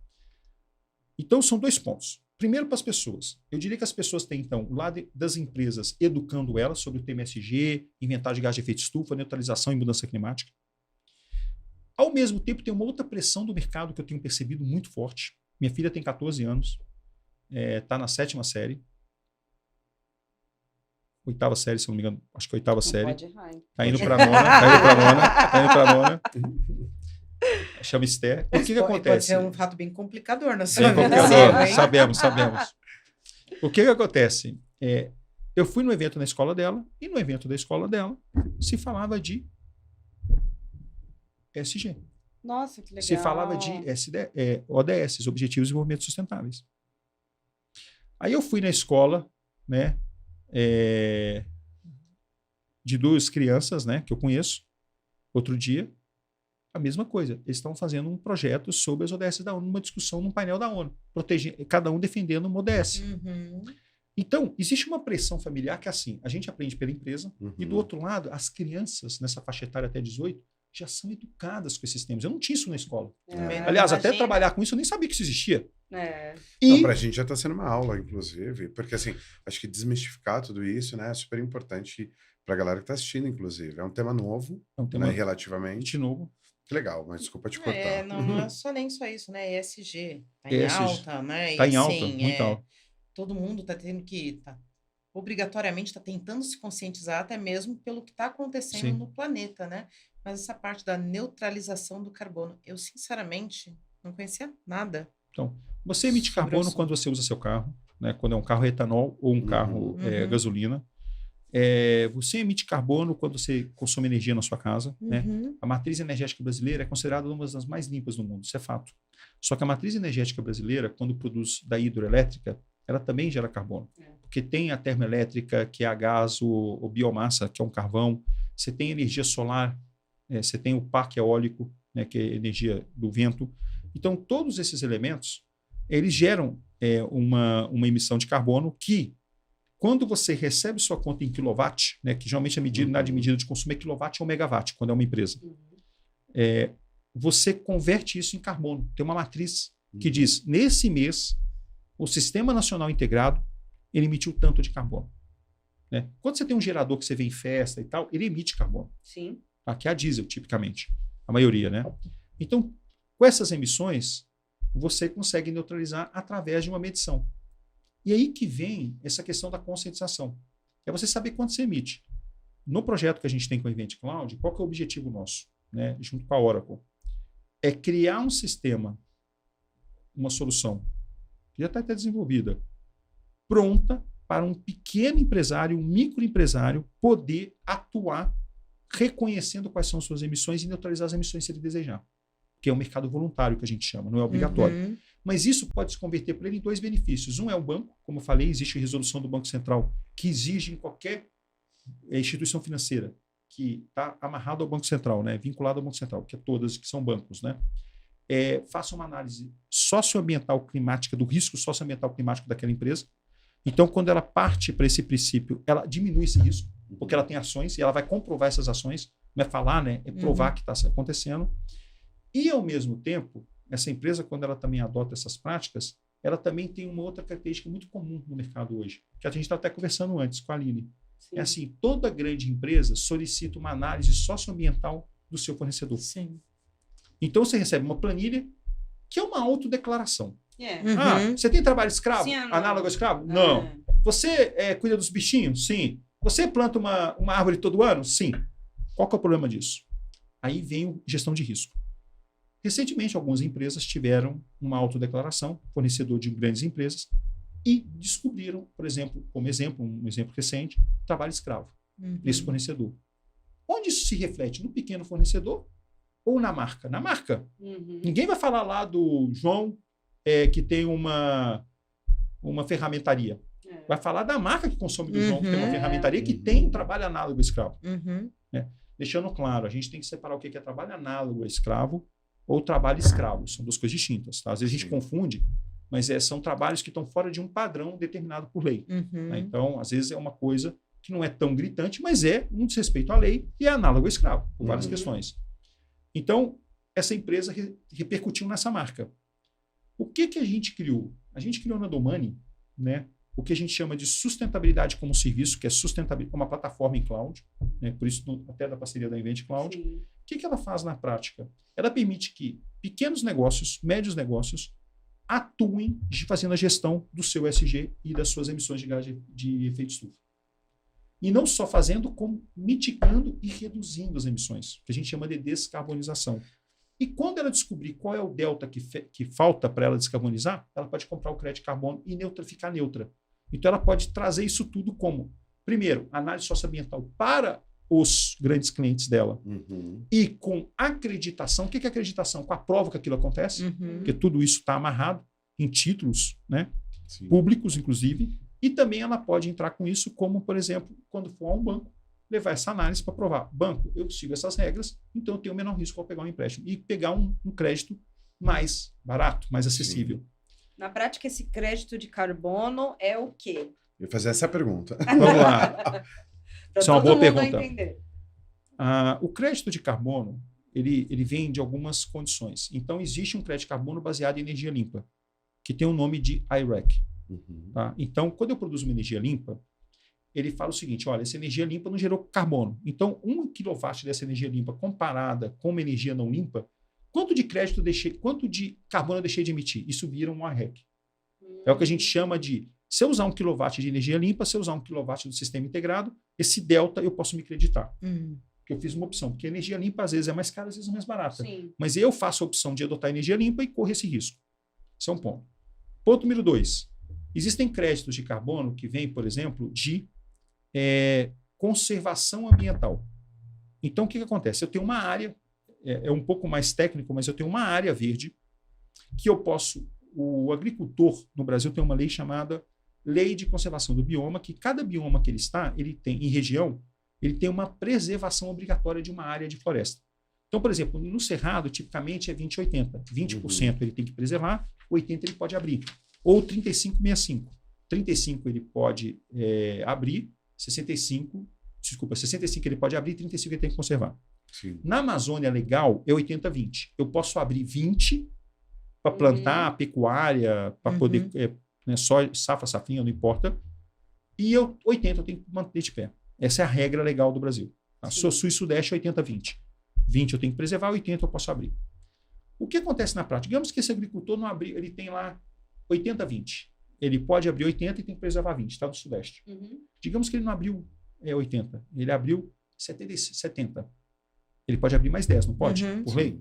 Então, são 2 pontos. Primeiro, para as pessoas. Eu diria que as pessoas têm, então, lá das empresas, educando elas sobre o tema ESG, inventário de gás de efeito estufa, neutralização e mudança climática. Ao mesmo tempo, tem uma outra pressão do mercado que eu tenho percebido muito forte. Minha filha tem 14 anos, está na 7ª série. 8ª série, se não me engano. Acho que 8ª série. Está indo para a 9ª. Chama Esther. O que acontece? Pode ser um fato bem complicador na sua vida. Sabemos. O que acontece? Eu fui no evento na escola dela, e no evento da escola dela se falava de ESG. Nossa, que legal. Se falava de ODS, Objetivos de Desenvolvimento Sustentáveis. Aí eu fui na escola, né, de 2 crianças, né, que eu conheço, outro dia, a mesma coisa. Eles estão fazendo um projeto sobre as ODS da ONU, uma discussão num painel da ONU, cada um defendendo uma ODS. Então, existe uma pressão familiar que é assim, a gente aprende pela empresa, e do outro lado, as crianças, nessa faixa etária até 18, já são educadas com esses temas. Eu não tinha isso na escola. Aliás, até trabalhar com isso, eu nem sabia que isso existia. Não, pra gente já está sendo uma aula, inclusive, porque assim, acho que desmistificar tudo isso, né, é super importante pra galera que está assistindo, inclusive. É um tema novo, né, relativamente novo. Que legal, mas desculpa te cortar. Não é só nem só isso, né? ESG. Tá em alta, né? Está em alta, muito alta. Todo mundo está tendo que... obrigatoriamente está tentando se conscientizar até mesmo pelo que está acontecendo no planeta, né? Mas essa parte da neutralização do carbono, eu sinceramente não conhecia nada. Então, você emite carbono quando você usa seu carro, né? Quando é um carro etanol ou um carro gasolina. Você emite carbono quando você consome energia na sua casa. Né? A matriz energética brasileira é considerada uma das mais limpas do mundo, isso é fato. Só que a matriz energética brasileira, quando produz da hidroelétrica, ela também gera carbono. Porque tem a termoelétrica, que é a gás ou biomassa, que é um carvão. Você tem energia solar, você tem o parque eólico, né, que é energia do vento. Então, todos esses elementos, eles geram uma emissão de carbono que, quando você recebe sua conta em quilowatt, né, que geralmente a unidade de medida de consumo é quilowatt ou megawatt, quando é uma empresa, você converte isso em carbono. Tem uma matriz que diz, nesse mês, o Sistema Nacional Integrado, ele emitiu tanto de carbono. Né? Quando você tem um gerador que você vê em festa e tal, ele emite carbono. Sim. Tá? Que é a diesel, tipicamente. A maioria, né? Então, com essas emissões, você consegue neutralizar através de uma medição. E aí que vem essa questão da conscientização. É você saber quanto você emite. No projeto que a gente tem com a Event Cloud, qual que é o objetivo nosso, né, junto com a Oracle? É criar um sistema, uma solução, que já está até desenvolvida, pronta para um pequeno empresário, um microempresário, poder atuar reconhecendo quais são suas emissões e neutralizar as emissões se ele desejar. Que é um mercado voluntário que a gente chama, não é obrigatório. Mas isso pode se converter para ele em 2 benefícios. Um é o banco, como eu falei, existe a resolução do Banco Central que exige em qualquer instituição financeira que está amarrado ao Banco Central, né, vinculado ao Banco Central, que é todas que são bancos, né, faça uma análise socioambiental climática, do risco socioambiental climático daquela empresa. Então, quando ela parte para esse princípio, ela diminui esse risco, porque ela tem ações e ela vai comprovar essas ações, não é falar, né, é provar que está acontecendo. E, ao mesmo tempo, essa empresa, quando ela também adota essas práticas, ela também tem uma outra característica muito comum no mercado hoje, que a gente está até conversando antes com a Aline. Sim. É assim, toda grande empresa solicita uma análise socioambiental do seu fornecedor. Sim. Então, você recebe uma planilha que é uma autodeclaração. Você tem trabalho escravo? Sim, não. Análogo ao escravo? Não. Você cuida dos bichinhos? Sim. Você planta uma árvore todo ano? Sim. Qual que é o problema disso? Aí vem gestão de risco. Recentemente, algumas empresas tiveram uma autodeclaração, fornecedor de grandes empresas, e descobriram, por exemplo, um exemplo recente, trabalho escravo nesse fornecedor. Onde isso se reflete? No pequeno fornecedor ou na marca? Na marca. Ninguém vai falar lá do João que tem uma ferramentaria. Vai falar da marca que consome do João, que tem uma ferramentaria que tem um trabalho análogo a escravo. Deixando claro, a gente tem que separar o que é trabalho análogo a escravo ou trabalho escravo. São duas coisas distintas. Tá? Às vezes a gente confunde, mas são trabalhos que estão fora de um padrão determinado por lei. Tá? Então, às vezes é uma coisa que não é tão gritante, mas é um desrespeito à lei e é análogo ao escravo, por várias questões. Então, essa empresa repercutiu nessa marca. O que a gente criou? A gente criou na Domani, né, o que a gente chama de sustentabilidade como serviço, que é sustentabilidade, uma plataforma em cloud, né, por isso até da parceria da Invent Cloud. Sim. O que ela faz na prática? Ela permite que pequenos negócios, médios negócios, atuem fazendo a gestão do seu ESG e das suas emissões de gás de efeito estufa. E não só fazendo, como mitigando e reduzindo as emissões, que a gente chama de descarbonização. E quando ela descobrir qual é o delta que falta para ela descarbonizar, ela pode comprar o crédito de carbono e ficar neutra. Então, ela pode trazer isso tudo como, primeiro, análise socioambiental para os grandes clientes dela e com acreditação. O que é acreditação? Com a prova que aquilo acontece, porque tudo isso está amarrado em títulos, né, públicos, inclusive, e também ela pode entrar com isso como, por exemplo, quando for a um banco, levar essa análise para provar. Banco, eu sigo essas regras, então eu tenho o menor risco ao pegar um empréstimo e pegar um crédito mais barato, mais acessível. Na prática, esse crédito de carbono é o quê? Eu ia fazer essa pergunta. Vamos lá. Isso é uma boa pergunta. Entender. O crédito de carbono, ele vem de algumas condições. Então, existe um crédito de carbono baseado em energia limpa, que tem o nome de I-REC. Tá? Então, quando eu produzo uma energia limpa, ele fala o seguinte, olha, essa energia limpa não gerou carbono. Então, 1 kW dessa energia limpa comparada com uma energia não limpa, quanto de carbono eu deixei de emitir? Isso vira um I-REC. É o que a gente chama de, se eu usar 1 kW de energia limpa, se eu usar 1 kW do sistema integrado, esse delta eu posso me creditar. Porque eu fiz uma opção, porque a energia limpa às vezes é mais cara, às vezes é mais barata. Sim. Mas eu faço a opção de adotar energia limpa e corro esse risco. Esse é um ponto. Ponto número 2. Existem créditos de carbono que vêm, por exemplo, de conservação ambiental. Então, o que acontece? Eu tenho uma área, é um pouco mais técnico, mas eu tenho uma área verde que eu posso... O agricultor no Brasil tem uma lei chamada Lei de Conservação do Bioma, que cada bioma que ele está, ele tem, em região, ele tem uma preservação obrigatória de uma área de floresta. Então, por exemplo, no Cerrado, tipicamente é 20-80. 20% ele tem que preservar, 80% ele pode abrir. Ou 35-65. 35% ele pode abrir, 65% ele pode abrir, 35% ele tem que conservar. Sim. Na Amazônia legal é 80-20. Eu posso abrir 20% para plantar, pecuária, para poder, só safra, safrinha, não importa. E 80% eu tenho que manter de pé. Essa é a regra legal do Brasil. A Sul e Sudeste é 80-20. 20% eu tenho que preservar, 80% eu posso abrir. O que acontece na prática? Digamos que esse agricultor não abriu, ele tem lá 80-20. Ele pode abrir 80% e tem que preservar 20%, está no Sudeste. Digamos que ele não abriu 80%, ele abriu 70%. Ele pode abrir mais 10%, não pode? Por lei?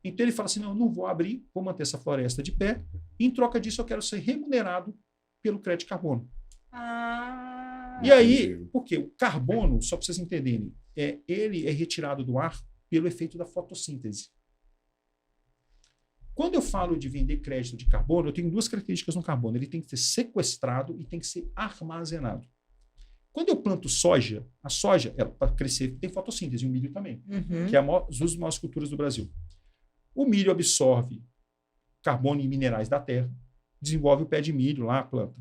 Então ele fala assim, não, eu não vou abrir, vou manter essa floresta de pé, e em troca disso eu quero ser remunerado pelo crédito de carbono. E aí, porque o carbono, só para vocês entenderem, ele é retirado do ar pelo efeito da fotossíntese. Quando eu falo de vender crédito de carbono, eu tenho duas características no carbono. Ele tem que ser sequestrado e tem que ser armazenado. Quando eu planto soja, a soja, para crescer, tem fotossíntese, e o milho também, que é uma das maiores culturas do Brasil. O milho absorve carbono e minerais da terra, desenvolve o pé de milho lá, a planta.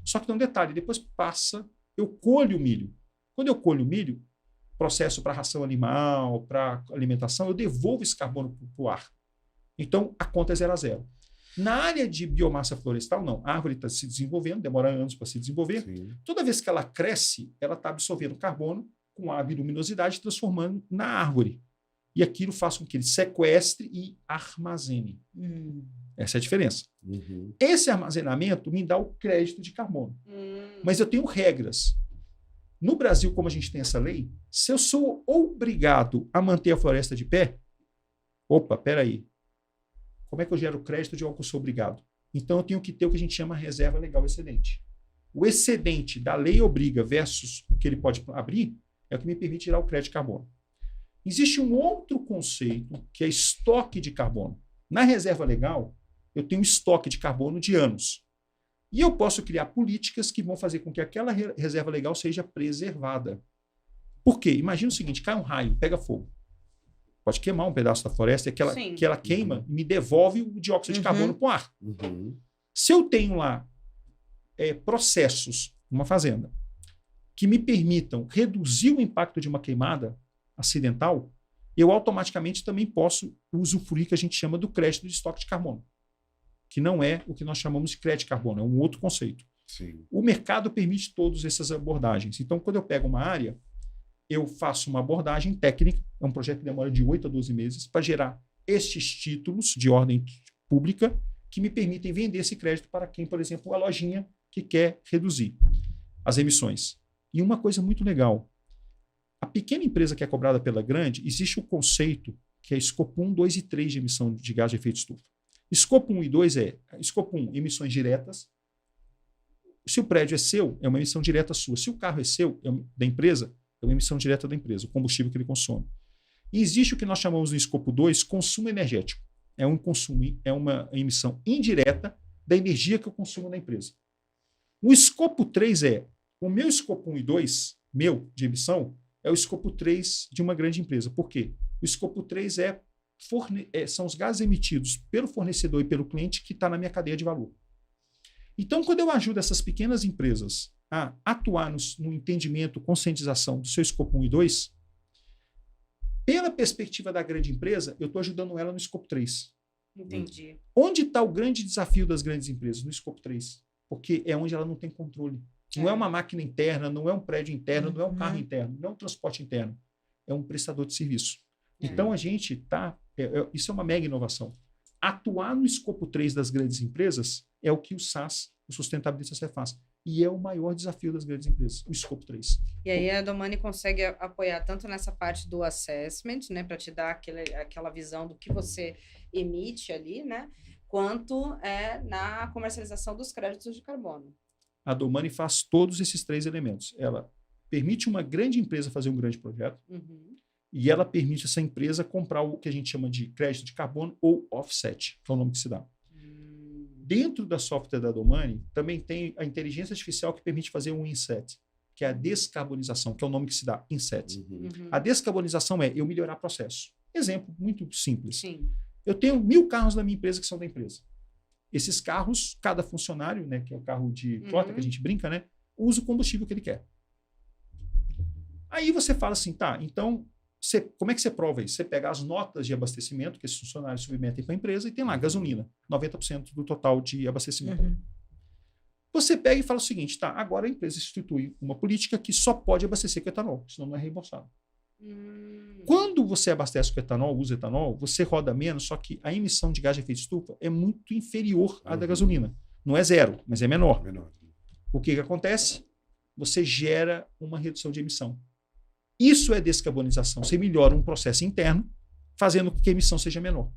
Só que tem um detalhe, depois eu colho o milho. Quando eu colho o milho, processo para ração animal, para alimentação, eu devolvo esse carbono para o ar. Então, a conta é 0 a 0. Na área de biomassa florestal, não. A árvore está se desenvolvendo, demora anos para se desenvolver. Sim. Toda vez que ela cresce, ela está absorvendo carbono com a biluminosidade, transformando na árvore. E aquilo faz com que ele sequestre e armazene. Essa é a diferença. Uhum. Esse armazenamento me dá o crédito de carbono. Mas eu tenho regras. No Brasil, como a gente tem essa lei, se eu sou obrigado a manter a floresta de pé, opa, peraí. Como é que eu gero crédito de algo que eu sou obrigado? Então, eu tenho que ter o que a gente chama reserva legal excedente. O excedente da lei obriga versus o que ele pode abrir é o que me permite tirar o crédito de carbono. Existe um outro conceito que é estoque de carbono. Na reserva legal, eu tenho um estoque de carbono de anos. E eu posso criar políticas que vão fazer com que aquela reserva legal seja preservada. Por quê? Imagina o seguinte, cai um raio, pega fogo. Pode queimar um pedaço da floresta que ela queima e me devolve o dióxido de carbono para o ar. Uhum. Se eu tenho lá processos, numa fazenda, que me permitam reduzir o impacto de uma queimada acidental, eu automaticamente também posso usufruir que a gente chama do crédito de estoque de carbono, que não é o que nós chamamos de crédito de carbono, é um outro conceito. Sim. O mercado permite todas essas abordagens. Então, quando eu pego uma área, eu faço uma abordagem técnica, é um projeto que demora de 8 a 12 meses, para gerar estes títulos de ordem pública que me permitem vender esse crédito para quem, por exemplo, a lojinha que quer reduzir as emissões. E uma coisa muito legal, a pequena empresa que é cobrada pela grande, existe o conceito que é escopo 1, 2 e 3 de emissão de gás de efeito estufa. Escopo 1 e 2 escopo 1, emissões diretas. Se o prédio é seu, é uma emissão direta sua. Se o carro é seu, da empresa, é uma emissão direta da empresa, o combustível que ele consome. E existe o que nós chamamos no escopo 2, consumo energético. É uma emissão indireta da energia que eu consumo na empresa. O escopo 3 o meu escopo 1 e 2, meu, de emissão, é o escopo 3 de uma grande empresa. Por quê? O escopo 3 são os gases emitidos pelo fornecedor e pelo cliente que está na minha cadeia de valor. Então, quando eu ajudo essas pequenas empresas a atuar no entendimento, conscientização do seu escopo 1 e 2, pela perspectiva da grande empresa, eu estou ajudando ela no escopo 3. Entendi. Onde está o grande desafio das grandes empresas? No escopo 3. Porque é onde ela não tem controle. Não é uma máquina interna, não é um prédio interno, não é um carro interno, não é um transporte interno. É um prestador de serviço. Então, a gente está... isso é uma mega inovação. Atuar no escopo 3 das grandes empresas é o que o SaaS, o Sustentability SaaS, faz. E é o maior desafio das grandes empresas, o escopo 3. E aí a Domani consegue apoiar tanto nessa parte do assessment, né, para te dar aquela visão do que você emite ali, né, quanto na comercialização dos créditos de carbono. A Domani faz todos esses 3 elementos. Ela permite uma grande empresa fazer um grande projeto e ela permite essa empresa comprar o que a gente chama de crédito de carbono ou offset, que é o nome que se dá. Dentro da software da Domani, também tem a inteligência artificial que permite fazer um inset, que é a descarbonização, que é o nome que se dá, inset. A descarbonização é eu melhorar processo. Exemplo muito simples. Sim. Eu tenho 1000 carros na minha empresa que são da empresa. Esses carros, cada funcionário, né, que é o carro de frota que a gente brinca, né, usa o combustível que ele quer. Aí você fala assim, tá, então, como é que você prova isso? Você pega as notas de abastecimento que esses funcionários submetem para a empresa e tem lá gasolina, 90% do total de abastecimento. Você pega e fala o seguinte, tá, agora a empresa institui uma política que só pode abastecer com etanol, senão não é reembolsado. Quando você abastece com etanol, usa etanol, você roda menos, só que a emissão de gás de efeito estufa é muito inferior à da gasolina. Não é zero, mas é menor. O que acontece? Você gera uma redução de emissão. Isso é descarbonização. Você melhora um processo interno, fazendo com que a emissão seja menor.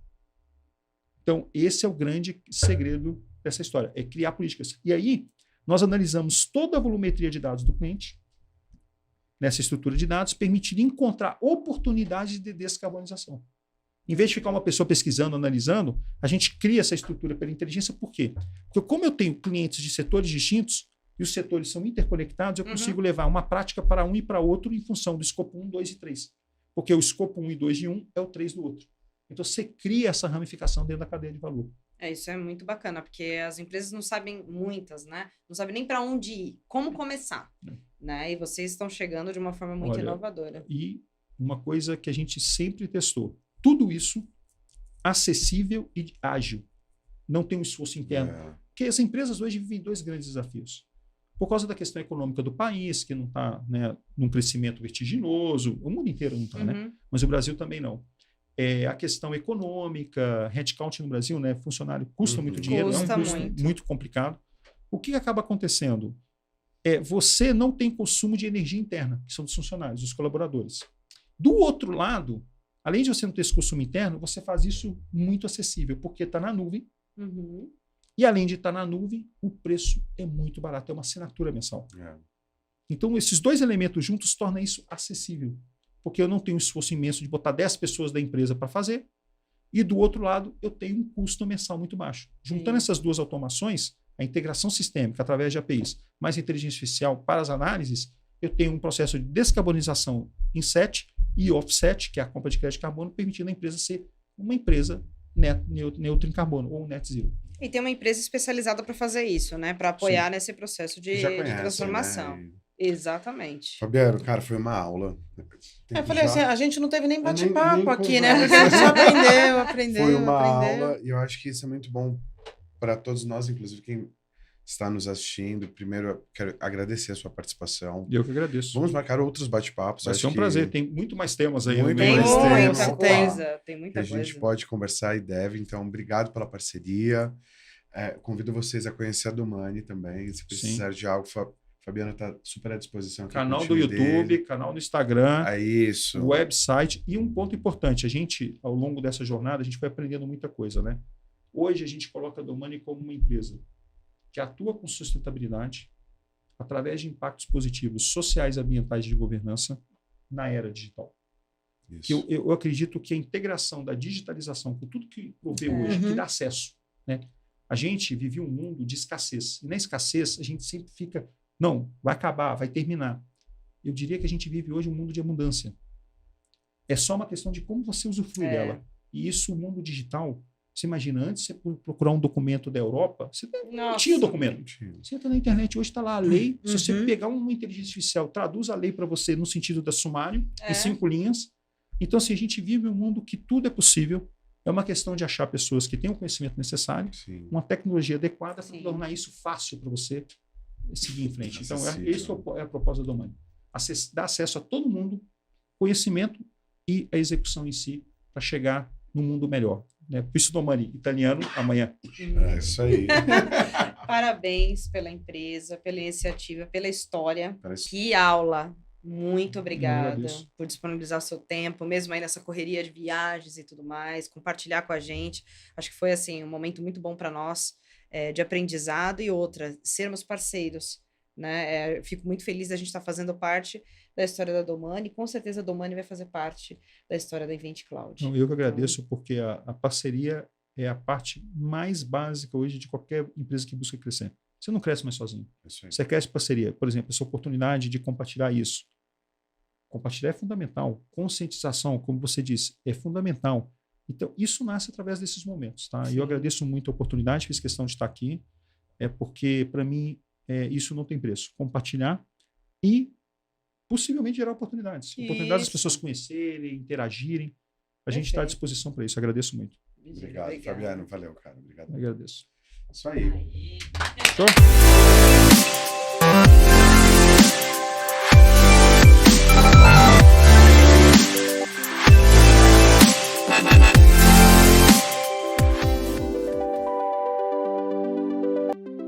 Então, esse é o grande segredo dessa história, é criar políticas. E aí, nós analisamos toda a volumetria de dados do cliente, nessa estrutura de dados, permitindo encontrar oportunidades de descarbonização. Em vez de ficar uma pessoa pesquisando, analisando, a gente cria essa estrutura pela inteligência. Por quê? Porque como eu tenho clientes de setores distintos, e os setores são interconectados, eu consigo levar uma prática para um e para outro em função do escopo 1, 2 e 3. Porque o escopo 1 e 2 de um é o 3 do outro. Então, você cria essa ramificação dentro da cadeia de valor. Isso é muito bacana, porque as empresas não sabem, muitas, né? Não sabem nem para onde ir, como começar. Né? E vocês estão chegando de uma forma muito inovadora. E uma coisa que a gente sempre testou. Tudo isso acessível e ágil. Não tem um esforço interno. Porque as empresas hoje vivem 2 grandes desafios. Por causa da questão econômica do país, que não está, né, num crescimento vertiginoso, o mundo inteiro não está, né? Mas o Brasil também não. a questão econômica, headcount no Brasil, né? Funcionário custa muito dinheiro, Custa é um custo muito. muito complicado. O que acaba acontecendo? Você não tem consumo de energia interna, que são dos funcionários, dos colaboradores. Do outro lado, além de você não ter esse consumo interno, você faz isso muito acessível, porque está na nuvem. Uhum. E além de estar na nuvem, o preço é muito barato, é uma assinatura mensal. Então, esses dois elementos juntos tornam isso acessível, porque eu não tenho um esforço imenso de botar 10 pessoas da empresa para fazer, e do outro lado, eu tenho um custo mensal muito baixo. Juntando essas duas automações, a integração sistêmica através de APIs, mais inteligência artificial para as análises, eu tenho um processo de descarbonização inset e offset, que é a compra de crédito de carbono, permitindo a empresa ser uma empresa neutra em carbono, ou net zero. E tem uma empresa especializada para fazer isso, né? Para apoiar nesse processo de transformação. Né? Exatamente. Fabiano, cara, foi uma aula. Eu falei assim, a gente não teve nem bate-papo nem aqui, né? conversa. A gente só aprendeu. Foi uma aula e eu acho que isso é muito bom para todos nós, inclusive quem está nos assistindo. Primeiro, eu quero agradecer a sua participação. Eu que agradeço. Vamos marcar outros bate-papos. Vai ser um prazer. Tem muito mais temas aí. Muito Tem mais muita temas. coisa. Tem muita A coisa. gente pode conversar e deve. Então, obrigado pela parceria. Convido vocês a conhecer a Domani também. Se precisar de algo, Fabiano está super à disposição. Aqui Canal do YouTube, dele. canal do Instagram, Isso. website. E um ponto importante, a gente, ao longo dessa jornada, a gente foi aprendendo muita coisa, né? Hoje a gente coloca a Domani como uma empresa que atua com sustentabilidade através de impactos positivos sociais, ambientais e de governança na era digital. Isso. Eu acredito que a integração da digitalização com tudo que provê hoje, que dá acesso, né? A gente vive um mundo de escassez. E na escassez, a gente sempre fica, não, vai acabar, vai terminar. Eu diria que a gente vive hoje um mundo de abundância. É só uma questão de como você usufrui dela. E isso, o mundo digital, você imagina, antes você procurar um documento da Europa, você não tinha o documento. Você entra na internet, hoje está lá a lei. Se você pegar uma inteligência artificial, traduz a lei para você no sentido da sumário, em 5 linhas. Então, assim, a gente vive um mundo que tudo é possível. É uma questão de achar pessoas que têm o conhecimento necessário, uma tecnologia adequada para tornar isso fácil para você seguir em frente. Então, esse é a proposta do Domani. Dar acesso a todo mundo, conhecimento e a execução em si para chegar num mundo melhor. Né? Por isso, Domani, italiano, amanhã. É isso aí. Parabéns pela empresa, pela iniciativa, pela história. Que aula! Muito obrigada por disponibilizar o seu tempo, mesmo aí nessa correria de viagens e tudo mais, compartilhar com a gente. Acho que foi assim um momento muito bom para nós, de aprendizado e outra, sermos parceiros. Né? Fico muito feliz da gente estar fazendo parte da história da Domani, e com certeza a Domani vai fazer parte da história da Invent Cloud. Não, eu que agradeço, porque a parceria é a parte mais básica hoje de qualquer empresa que busca crescer. Você não cresce mais sozinho. Você cresce parceria. Por exemplo, essa oportunidade de compartilhar isso. Compartilhar é fundamental. Conscientização, como você disse, é fundamental. Então, isso nasce através desses momentos. Tá? E eu agradeço muito a oportunidade, fiz questão de estar aqui, porque, para mim, isso não tem preço. Compartilhar e, possivelmente, gerar oportunidades. Oportunidades das pessoas conhecerem, interagirem. A gente está à disposição para isso. Agradeço muito. Obrigado, Fabiano. Valeu, cara. Obrigado. Eu agradeço. Isso aí. Show?